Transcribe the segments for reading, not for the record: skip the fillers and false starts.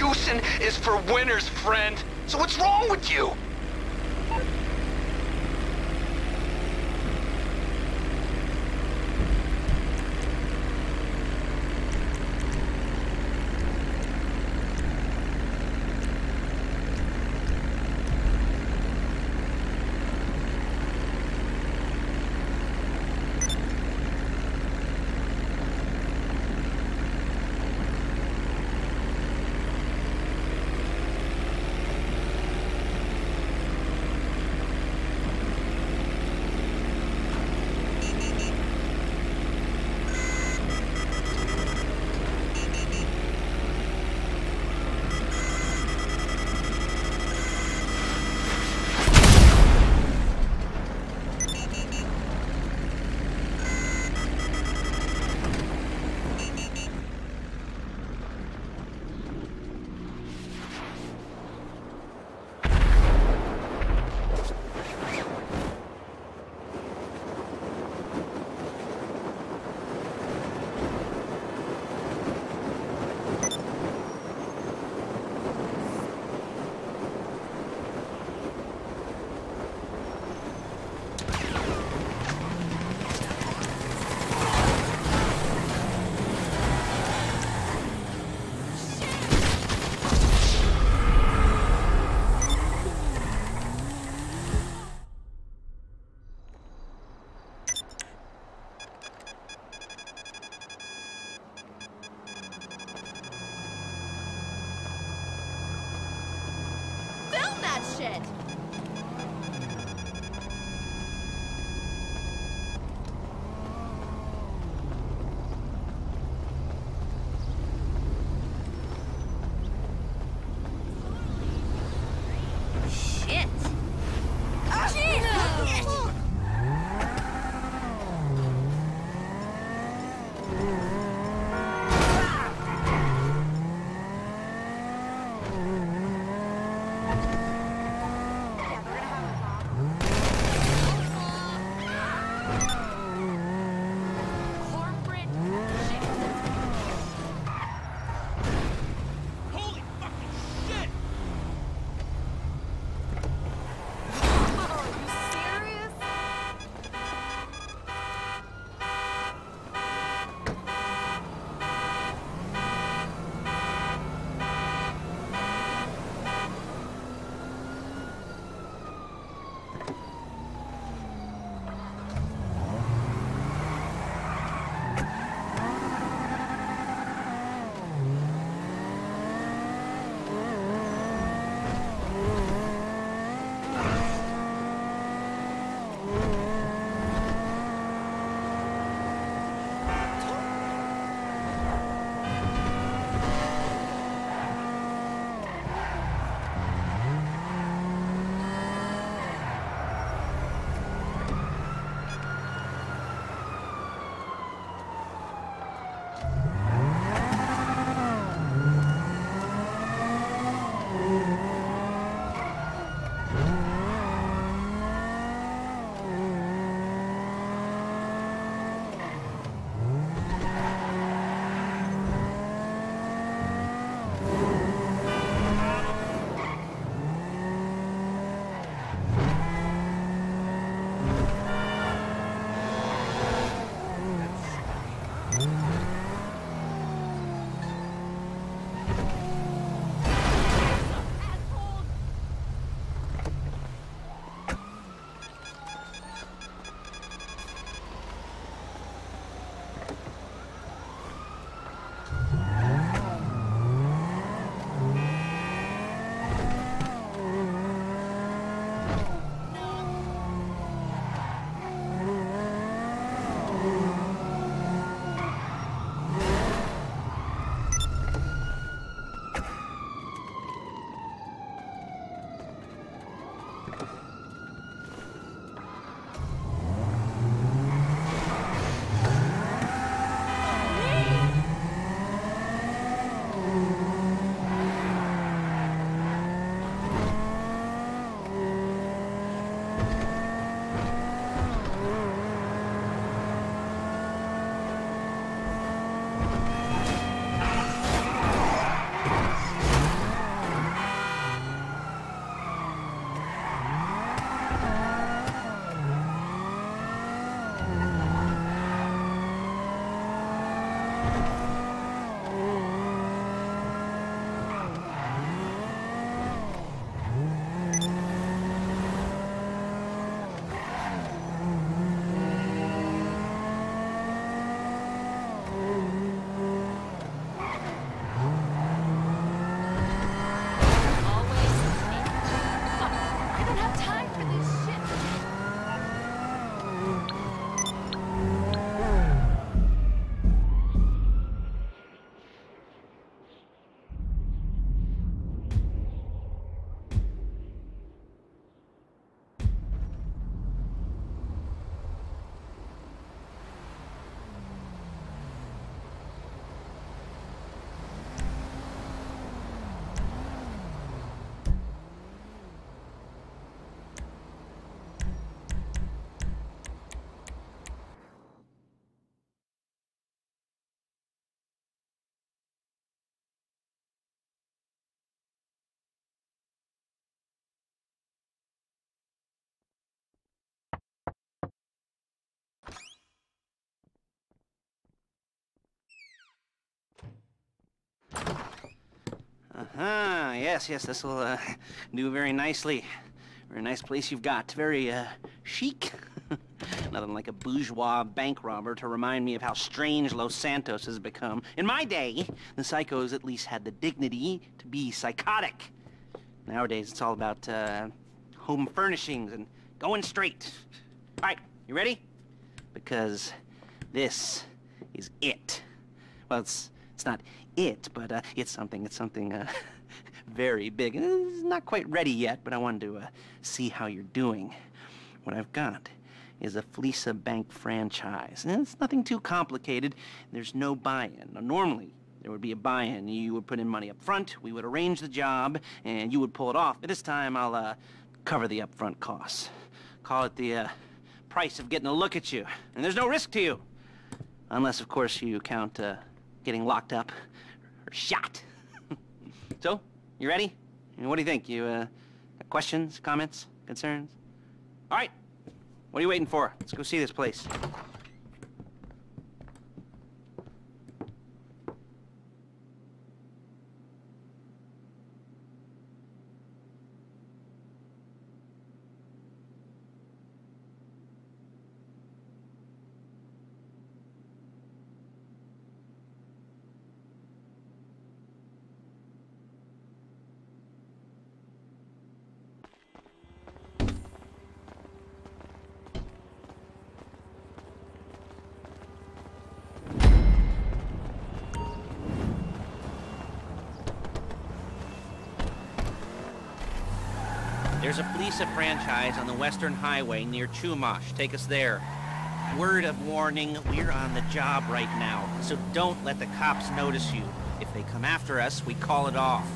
Juicing is for winners, friend. So what's wrong with you? Shit. Shit. Yes, this will do very nicely. Very nice place you've got. Very chic. Nothing like a bourgeois bank robber to remind me of how strange Los Santos has become. In my day, the psychos at least had the dignity to be psychotic. Nowadays, it's all about home furnishings and going straight. All right, you ready? Because this is it. Well, it's not it, but it's something very big. It's not quite ready yet, but I wanted to see how you're doing. What I've got is a Fleeca bank franchise. And it's nothing too complicated. There's no buy-in. Now, normally, there would be a buy-in. You would put in money up front, we would arrange the job, and you would pull it off. But this time, I'll cover the upfront costs. Call it the price of getting a look at you. And there's no risk to you. Unless, of course, you count getting locked up or shot. So, you ready? What do you think? You got questions, comments, concerns? All right. What are you waiting for? Let's go see this place. There's a Fleeca franchise on the Western Highway near Chumash. Take us there. Word of warning, we're on the job right now, so don't let the cops notice you. If they come after us, we call it off.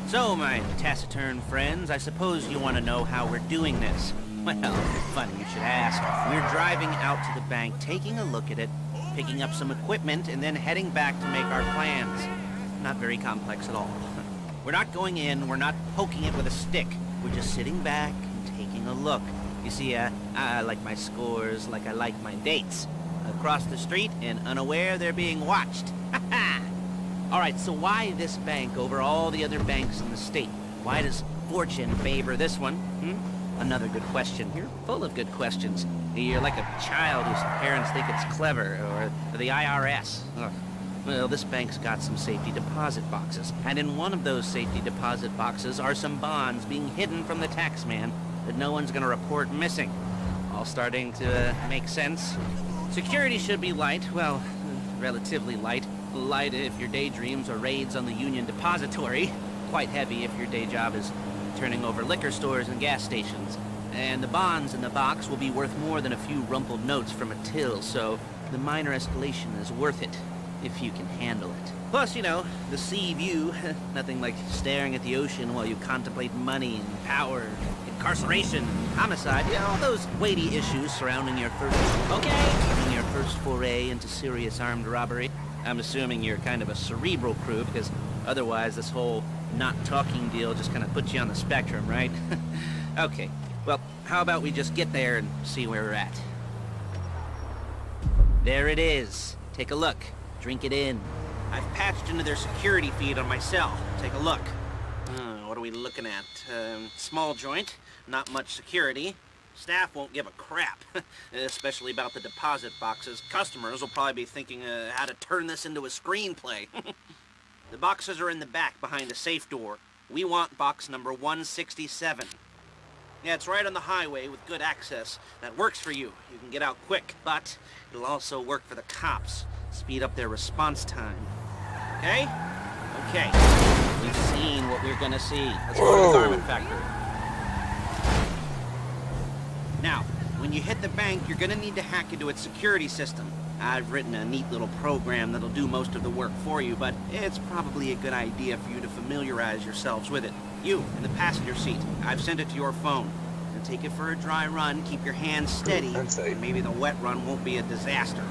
So, my taciturn friends, I suppose you want to know how we're doing this. Well, funny you should ask. We're driving out to the bank, taking a look at it, picking up some equipment, and then heading back to make our plans. Not very complex at all. We're not going in, we're not poking it with a stick. We're just sitting back and taking a look. You see, I like my scores like I like my dates. Across the street and unaware they're being watched. All right, so why this bank over all the other banks in the state? Why does fortune favor this one? Another good question. You're full of good questions. You're like a child whose parents think it's clever, or the IRS. Ugh. Well, this bank's got some safety deposit boxes, and in one of those safety deposit boxes are some bonds being hidden from the tax man that no one's gonna report missing. All starting to make sense. Security should be light, well, relatively light. Light if your daydreams are raids on the Union Depository. Quite heavy if your day job is turning over liquor stores and gas stations. And the bonds in the box will be worth more than a few rumpled notes from a till, so the minor escalation is worth it. If you can handle it. Plus, you know, the sea view, nothing like staring at the ocean while you contemplate money and power, incarceration, homicide, all those weighty issues surrounding your first foray into serious armed robbery. I'm assuming you're kind of a cerebral crew, because otherwise this whole not talking deal just kind of puts you on the spectrum, right? Okay, well, how about we just get there and see where we're at? There it is. Take a look. Drink it in. I've patched into their security feed on my cell. Take a look. What are we looking at? Small joint, not much security. Staff won't give a crap, especially about the deposit boxes. Customers will probably be thinking how to turn this into a screenplay. The boxes are in the back behind the safe door. We want box number 167. Yeah, it's right on the highway with good access. That works for you. You can get out quick, but it'll also work for the cops. Speed up their response time. Okay? Okay. We've seen what we're gonna see. Let's go to the garment factory. Now, when you hit the bank, you're gonna need to hack into its security system. I've written a neat little program that'll do most of the work for you, but it's probably a good idea for you to familiarize yourselves with it. You, in the passenger seat, I've sent it to your phone. And take it for a dry run, keep your hands steady, and maybe the wet run won't be a disaster.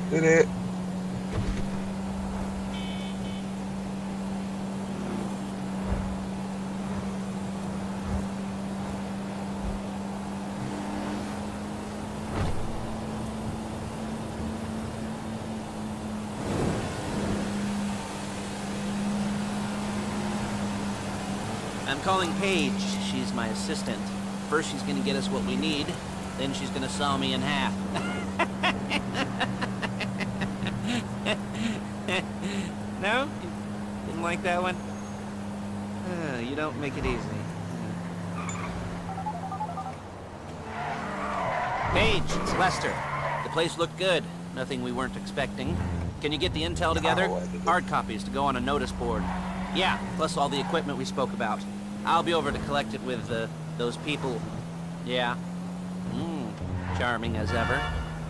Did it? I'm calling Paige. She's my assistant. First she's gonna get us what we need, then she's gonna saw me in half. No? Didn't like that one? You don't make it easy. Paige, it's Lester. The place looked good. Nothing we weren't expecting. Can you get the intel together? Hard copies to go on a notice board. Yeah, plus all the equipment we spoke about. I'll be over to collect it with, those people. Yeah. Charming as ever.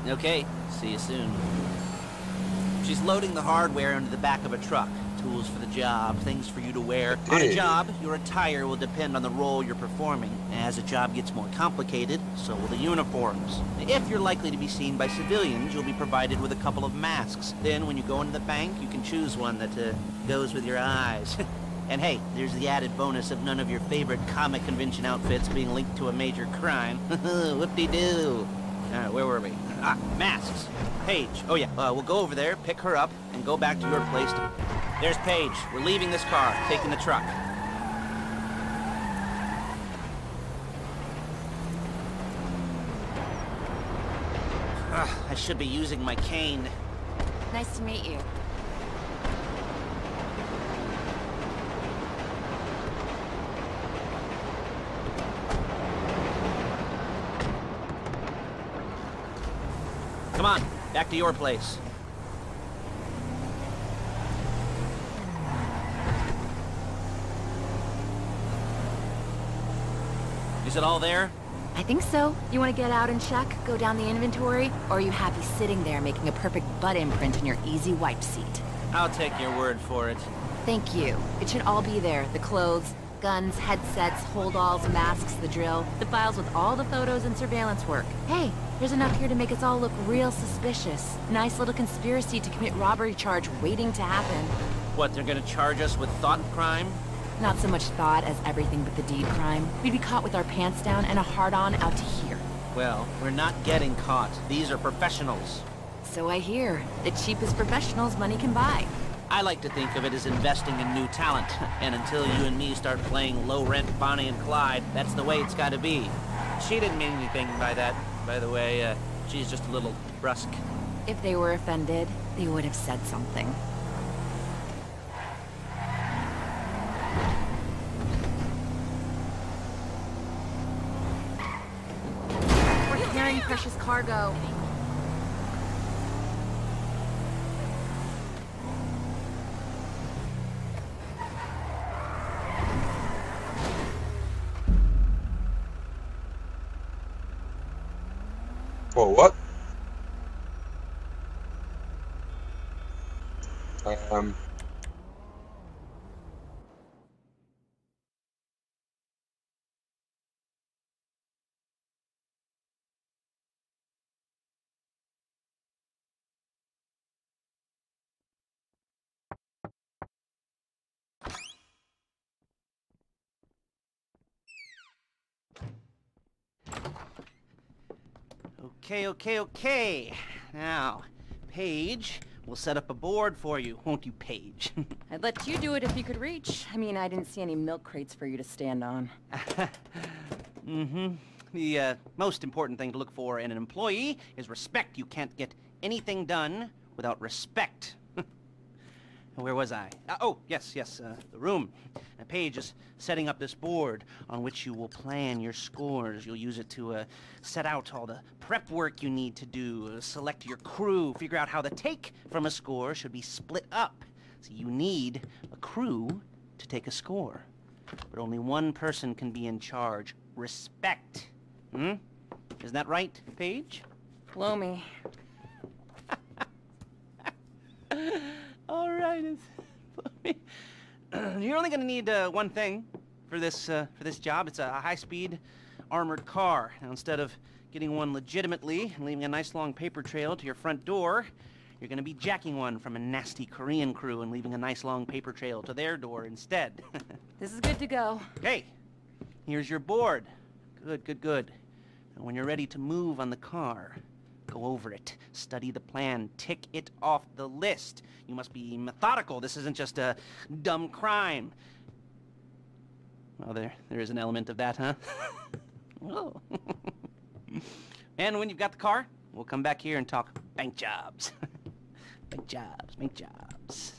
Okay, see you soon. She's loading the hardware into the back of a truck. Tools for the job, things for you to wear. On a job, your attire will depend on the role you're performing. As a job gets more complicated, so will the uniforms. If you're likely to be seen by civilians, you'll be provided with a couple of masks. Then, when you go into the bank, you can choose one that goes with your eyes. And hey, there's the added bonus of none of your favorite comic convention outfits being linked to a major crime. Whoop-de-doo. Alright, where were we? Masks. Paige. Oh yeah, we'll go over there, pick her up, and go back to your place to... There's Paige. We're leaving this car, taking the truck. I should be using my cane. Nice to meet you. Come on, back to your place. Is it all there? I think so. You want to get out and check, go down the inventory, or are you happy sitting there making a perfect butt imprint in your easy wipe seat? I'll take your word for it. Thank you. It should all be there. The clothes, guns, headsets, holdalls, masks, the drill, the files with all the photos and surveillance work. Hey, there's enough here to make us all look real suspicious. Nice little conspiracy to commit robbery charge waiting to happen. What, they're gonna charge us with thought crime? Not so much thought as everything but the deed crime. We'd be caught with our pants down and a hard-on out to here. Well, we're not getting caught. These are professionals. So I hear. The cheapest professionals money can buy. I like to think of it as investing in new talent. And until you and me start playing low-rent Bonnie and Clyde, that's the way it's gotta be. She didn't mean anything by that, by the way. She's just a little brusque. If they were offended, they would have said something. We're carrying precious cargo. Whoa, what? Okay. Now, Paige, we'll set up a board for you, won't you, Paige? I'd let you do it if you could reach. I mean, I didn't see any milk crates for you to stand on. The most important thing to look for in an employee is respect. You can't get anything done without respect. Where was I? Oh, yes, the room. Paige is setting up this board on which you will plan your scores. You'll use it to set out all the prep work you need to do, select your crew, figure out how the take from a score should be split up. So you need a crew to take a score. But only one person can be in charge. Respect. Isn't that right, Paige? Blow me. All right, you're only gonna need one thing for this job. It's a high-speed armored car. Now, instead of getting one legitimately and leaving a nice long paper trail to your front door, You're gonna be jacking one from a nasty Korean crew and leaving a nice long paper trail to their door instead. This is good to go. Okay, here's your board. Good, good, good. And when you're ready to move on the car, go over it, study the plan, tick it off the list. You must be methodical. This isn't just a dumb crime. Well, there is an element of that, huh? Oh. And when you've got the car, we'll come back here and talk bank jobs. Bank jobs, bank jobs.